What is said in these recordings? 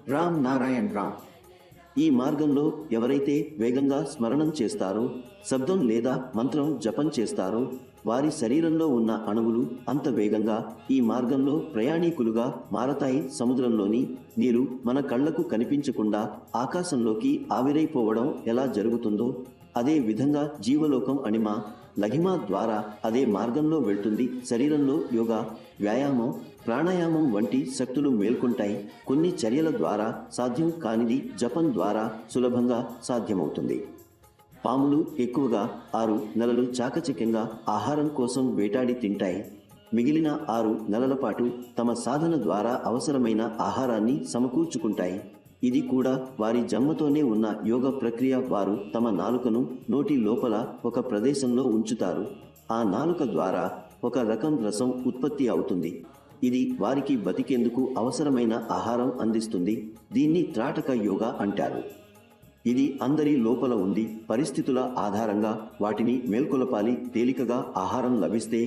రామ్ నారాయణ్ రామ్. ఈ మార్గంలో ఎవరైతే వేగంగా స్మరణం చేస్తారో, శబ్దం లేదా మంత్రం జపం చేస్తారో, వారి శరీరంలో ఉన్న అణువులు అంత వేగంగా ఈ మార్గంలో ప్రయాణీకులుగా మారతాయి. సముద్రంలోని నీరు మన కళ్లకు కనిపించకుండా ఆకాశంలోకి ఆవిరైపోవడం ఎలా జరుగుతుందో, అదే విధంగా జీవలోకం అణిమ లఘిమ ద్వారా అదే మార్గంలో వెళ్తుంది. శరీరంలో యోగా, వ్యాయామం, ప్రాణాయామం వంటి శక్తులు మేల్కొంటాయి. కొన్ని చర్యల ద్వారా సాధ్యం కానిది జపం ద్వారా సులభంగా సాధ్యమవుతుంది. పాములు ఎక్కువగా 6 నెలలు చాకచక్యంగా ఆహారం కోసం వేటాడి తింటాయి. మిగిలిన 6 నెలల పాటు తమ సాధన ద్వారా అవసరమైన ఆహారాన్ని సమకూర్చుకుంటాయి. ఇది కూడా వారి జన్మతోనే ఉన్న యోగ ప్రక్రియ. వారు తమ నాలుకను నోటి లోపల ఒక ప్రదేశంలో ఉంచుతారు. ఆ నాలుక ద్వారా ఒక రకం రసం ఉత్పత్తి అవుతుంది. ఇది వారికి బతికేందుకు అవసరమైన ఆహారం అందిస్తుంది. దీన్ని త్రాటక యోగా అంటారు. ఇది అందరి లోపల ఉంది. పరిస్థితుల ఆధారంగా వాటిని మేల్కొలపాలి. తేలికగా ఆహారం లభిస్తే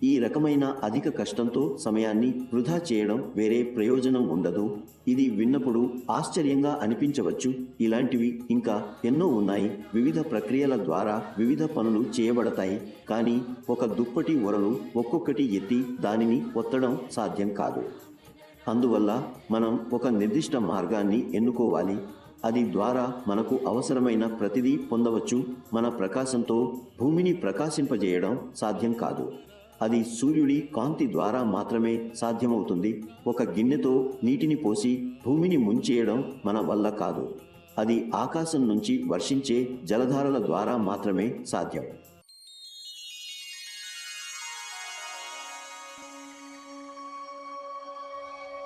ఈ రకమైన అధిక కష్టంతో సమయాన్ని వృధా చేయడం వేరే ప్రయోజనం ఉండదు. ఇది విన్నప్పుడు ఆశ్చర్యంగా అనిపించవచ్చు. ఇలాంటివి ఇంకా ఎన్నో ఉన్నాయి. వివిధ ప్రక్రియల ద్వారా వివిధ పనులు చేయబడతాయి. కానీ ఒక దుప్పటి ఒరలు ఒక్కొక్కటి ఎత్తి దానిని ఒత్తడం సాధ్యం కాదు. అందువల్ల మనం ఒక నిర్దిష్ట మార్గాన్ని ఎన్నుకోవాలి. అది ద్వారా మనకు అవసరమైన ప్రతిదీ పొందవచ్చు. మన ప్రకాశంతో భూమిని ప్రకాశింపజేయడం సాధ్యం కాదు. అది సూర్యుడి కాంతి ద్వారా మాత్రమే సాధ్యమవుతుంది. ఒక గిన్నెతో నీటిని పోసి భూమిని ముంచేయడం మన వల్ల కాదు. అది ఆకాశం నుంచి వర్షించే జలధారల ద్వారా మాత్రమే సాధ్యం.